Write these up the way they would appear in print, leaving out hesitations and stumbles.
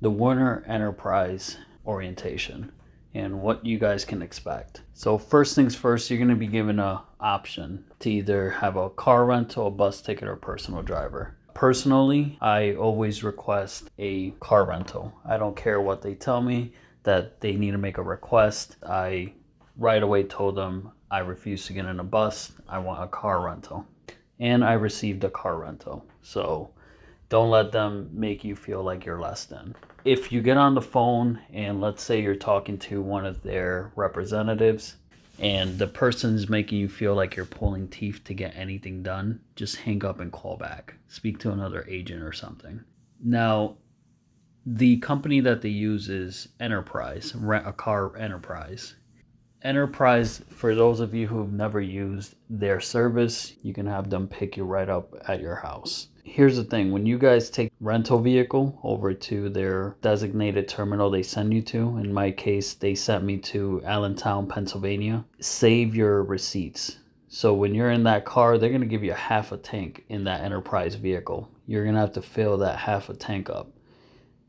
the Werner Enterprise Orientation and what you guys can expect. So first things first, you're going to be given an option to either have a car rental, a bus ticket, or personal driver. Personally, I always request a car rental. I don't care what they tell me that they need to make a request. I right away told them I refuse to get in a bus. I want a car rental. And I received a car rental. So don't let them make you feel like you're less than. If you get on the phone and let's say you're talking to one of their representatives and the person's making you feel like you're pulling teeth to get anything done, just hang up and call back. Speak to another agent or something. Now, the company that they use is Enterprise, Rent a Car Enterprise. Enterprise, for those of you who've never used their service, you can have them pick you right up at your house. Here's the thing, when you guys take rental vehicle over to their designated terminal they send you to, in my case, they sent me to Allentown, Pennsylvania, save your receipts. So when you're in that car, they're going to give you a half a tank in that Enterprise vehicle. You're going to have to fill that half a tank up.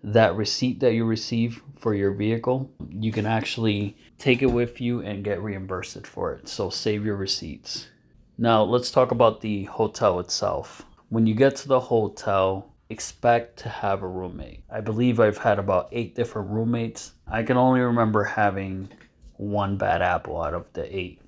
That receipt that you receive for your vehicle, you can actually take it with you and get reimbursed for it. So save your receipts. Now let's talk about the hotel itself. When you get to the hotel, expect to have a roommate. I believe I've had about 8 different roommates. I can only remember having one bad apple out of the 8.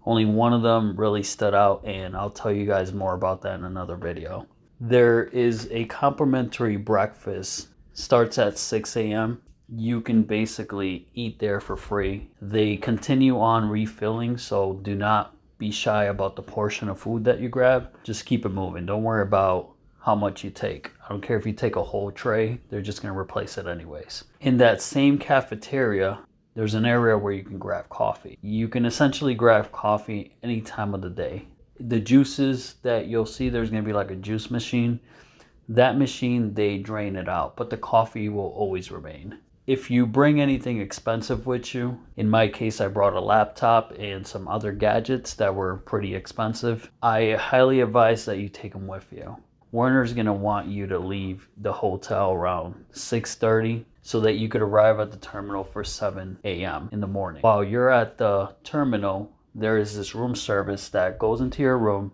Only one of them really stood out, and I'll tell you guys more about that in another video. There is a complimentary breakfast. Starts at 6 a.m. You can basically eat there for free. They continue on refilling, so do not be shy about the portion of food that you grab. Just keep it moving. Don't worry about how much you take. I don't care if you take a whole tray, they're just going to replace it anyways. In that same cafeteria, there's an area where you can grab coffee. You can essentially grab coffee any time of the day. The juices that you'll see, there's going to be like a juice machine. That machine, they drain it out, but the coffee will always remain. If you bring anything expensive with you, in my case, I brought a laptop and some other gadgets that were pretty expensive, I highly advise that you take them with you. Werner's going to want you to leave the hotel around 6:30 so that you could arrive at the terminal for 7 a.m. in the morning. While you're at the terminal, there is this room service that goes into your room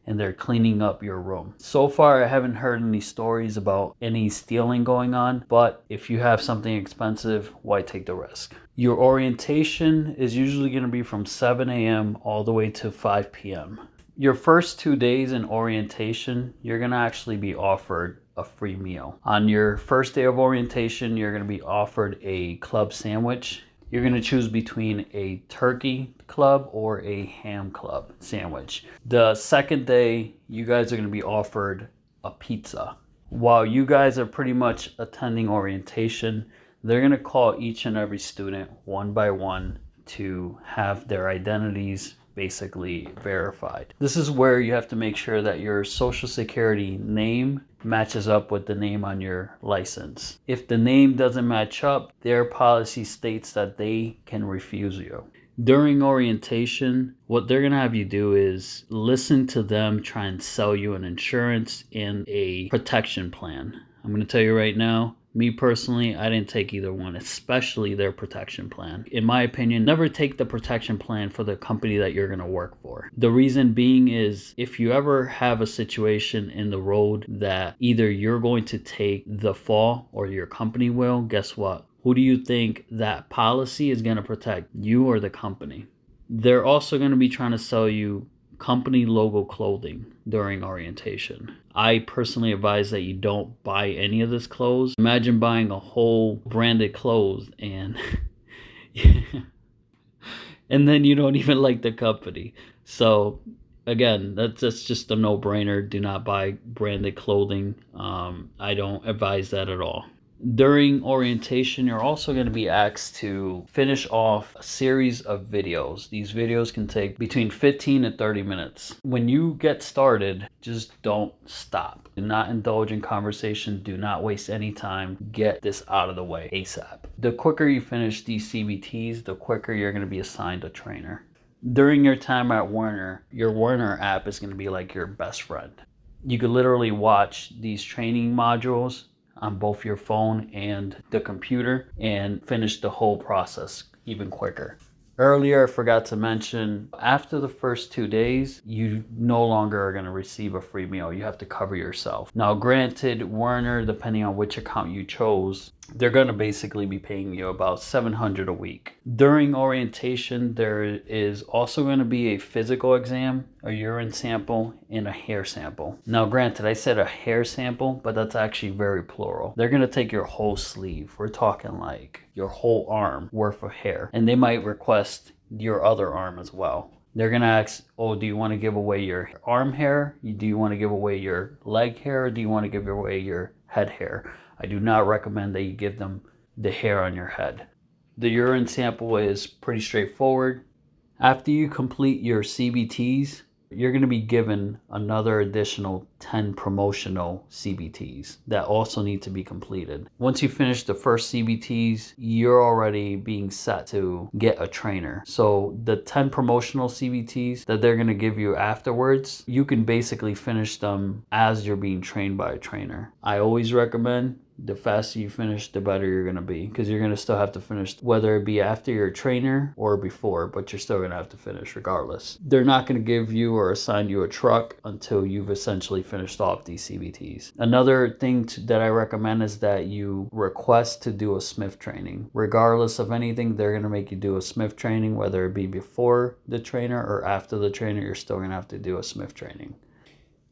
and they're cleaning up your room. So far, I haven't heard any stories about any stealing going on, but if you have something expensive, why take the risk? Your orientation is usually going to be from 7 a.m. all the way to 5 p.m. Your first 2 days in orientation, you're going to actually be offered a free meal. On your first day of orientation, you're going to be offered a club sandwich. You're going to choose between a turkey club or a ham club sandwich. The second day, you guys are going to be offered a pizza. While you guys are pretty much attending orientation, they're going to call each and every student one by one to have their identities basically verified. This is where you have to make sure that your social security name matches up with the name on your license. If the name doesn't match up, their policy states that they can refuse you. During orientation, what they're going to have you do is listen to them try and sell you an insurance and a protection plan. I'm going to tell you right now, me personally, I didn't take either one, especially their protection plan. In my opinion, never take the protection plan for the company that you're going to work for. The reason being is if you ever have a situation in the road that either you're going to take the fall or your company will, guess what? Who do you think that policy is going to protect, you or the company? They're also going to be trying to sell you company logo clothing during orientation. I personally advise that you don't buy any of this clothes. Imagine buying a whole branded clothes and and then you don't even like the company. So again, that's just a no-brainer. Do not buy branded clothing. I don't advise that at all. During orientation, you're also going to be asked to finish off a series of videos. These videos can take between 15 and 30 minutes. When you get started, just don't stop. Do not indulge in conversation. Do not waste any time. Get this out of the way ASAP. The quicker you finish these CBTs, the quicker you're going to be assigned a trainer. During your time at Werner, your Werner app is going to be like your best friend. You could literally watch these training modules on both your phone and the computer and finish the whole process even quicker. Earlier, I forgot to mention, after the first 2 days, you no longer are going to receive a free meal. You have to cover yourself. Now, granted, Werner, depending on which account you chose, they're going to basically be paying you about $700 a week. During orientation, there is also going to be a physical exam, a urine sample, and a hair sample. Now, granted, I said a hair sample, but that's actually very plural. They're going to take your whole sleeve. We're talking like your whole arm worth of hair. And they might request your other arm as well. They're going to ask, oh, do you want to give away your arm hair? Do you want to give away your leg hair? Or do you want to give away your head hair? I do not recommend that you give them the hair on your head. The urine sample is pretty straightforward. After you complete your CBTs, you're going to be given another additional 10 promotional CBTs that also need to be completed. Once you finish the first CBTs, you're already being set to get a trainer. So the 10 promotional CBTs that they're going to give you afterwards, you can basically finish them as you're being trained by a trainer. I always recommend the faster you finish, the better you're going to be, because you're going to still have to finish, whether it be after your trainer or before, but you're still going to have to finish regardless. They're not going to give you or assign you a truck until you've essentially finished off these CBTs. Another thing that I recommend is that you request to do a Smith training. Regardless of anything, they're going to make you do a Smith training, whether it be before the trainer or after the trainer, you're still going to have to do a Smith training.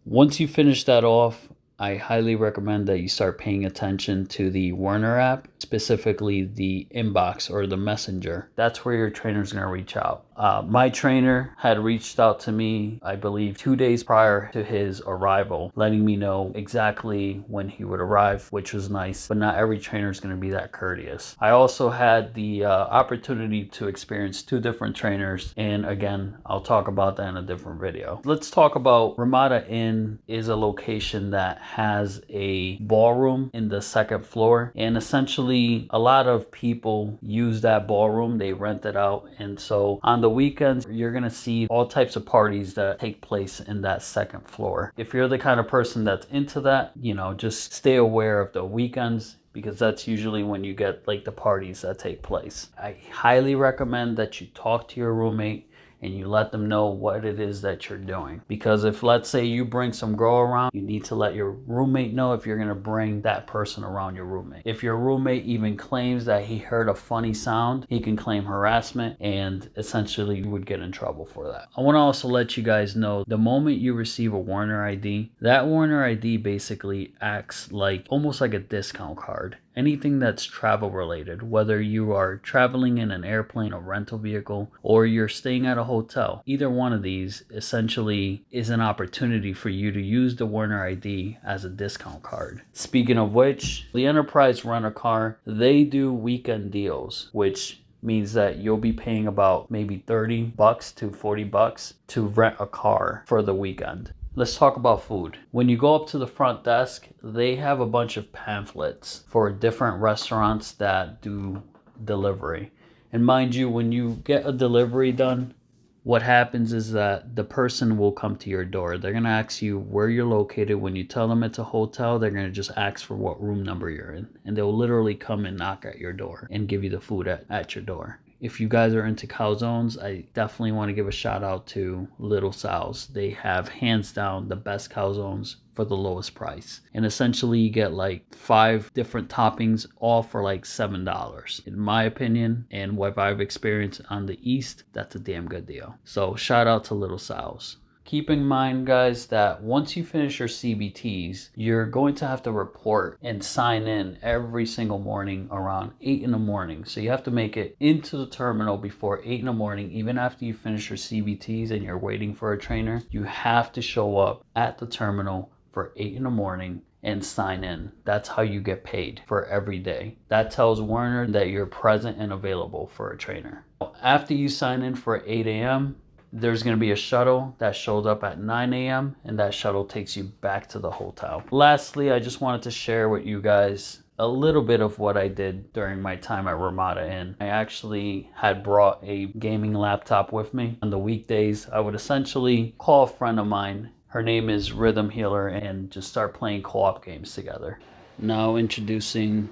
Once you finish that off, I highly recommend that you start paying attention to the Werner app, specifically the inbox or the messenger. That's where your trainer is going to reach out. My trainer had reached out to me, I believe, 2 days prior to his arrival, letting me know exactly when he would arrive, which was nice, but not every trainer is going to be that courteous. I also had the opportunity to experience 2 different trainers, and again, I'll talk about that in a different video. Let's talk about Ramada Inn is a location that has a ballroom in the 2nd floor, and essentially a lot of people use that ballroom. They rent it out, and so on the weekends you're gonna see all types of parties that take place in that 2nd floor. If you're the kind of person that's into that, just stay aware of the weekends, because that's usually when you get like the parties that take place. I highly recommend that you talk to your roommate and you let them know what it is that you're doing. Because if, let's say, you bring some girl around, you need to let your roommate know if you're going to bring that person around your roommate. If your roommate even claims that he heard a funny sound, he can claim harassment, and essentially you would get in trouble for that. I want to also let you guys know, the moment you receive a Werner ID, that Werner ID basically acts like almost like a discount card. Anything that's travel related, whether you are traveling in an airplane, a rental vehicle, or you're staying at a hotel, either one of these essentially is an opportunity for you to use the Werner ID as a discount card. Speaking of which, the Enterprise Rent-A-Car, they do weekend deals, which means that you'll be paying about maybe $30 to $40 to rent a car for the weekend. Let's talk about food. When you go up to the front desk, they have a bunch of pamphlets for different restaurants that do delivery. And mind you, when you get a delivery done, what happens is that the person will come to your door. They're going to ask you where you're located. When you tell them it's a hotel, they're going to just ask for what room number you're in. And they'll literally come and knock at your door and give you the food at your door. If you guys are into calzones, I definitely want to give a shout out to Little Sal's. They have hands down the best calzones for the lowest price. And essentially you get like 5 different toppings, all for like $7. In my opinion, and what I've experienced on the East, that's a damn good deal. So shout out to Little Sal's. Keep in mind, guys, that once you finish your CBTs, you're going to have to report and sign in every single morning around 8 in the morning. So you have to make it into the terminal before 8 in the morning. Even after you finish your CBTs and you're waiting for a trainer, you have to show up at the terminal for 8 in the morning and sign in. That's how you get paid for every day. That tells Werner that you're present and available for a trainer. After you sign in for 8 a.m., there's going to be a shuttle that shows up at 9 a.m. and that shuttle takes you back to the hotel. Lastly, I just wanted to share with you guys a little bit of what I did during my time at Ramada Inn. I actually had brought a gaming laptop with me. On the weekdays, I would essentially call a friend of mine. Her name is Rhythm Healer, and just start playing co-op games together. Now introducing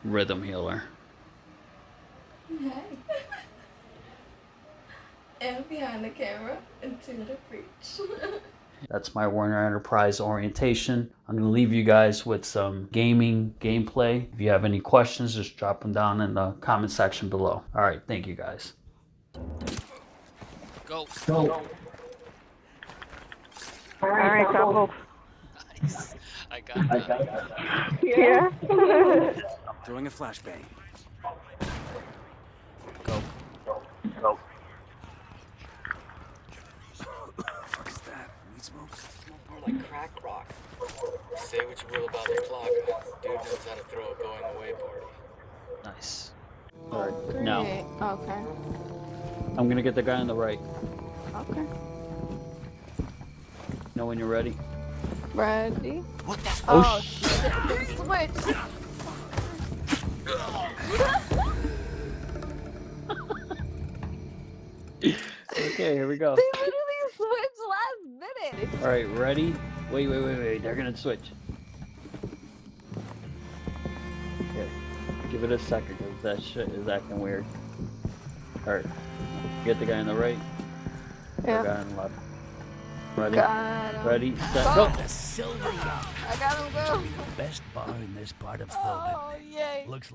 Rhythm Healer. Hey. And behind the camera, into the preach. That's my Werner Enterprise Orientation. I'm going to leave you guys with some gaming gameplay. If you have any questions, just drop them down in the comment section below. All right, thank you guys. Go. Go. All right, go. Nice. I got that. Yeah. Throwing a flashbang. Go. Go. Fuck is that? Weed smoke? More like crack rock. Say what you will about the clock. Dude knows how to throw a going away party. Nice. All right, now Okay. I'm going to get the guy on the right. Okay. Know when you're ready? Ready? What the? Oh, shit. Switch. Okay, here we go. They literally switched last minute. All right, ready? Wait. They're going to switch. Okay, give it a second because that shit is acting weird. All right, get the guy on the right. Yeah. The guy on the left. Ready? Got him. Ready, set, go! The silver cup. I got him, go. Best bar in this part of Oh, yay. Looks like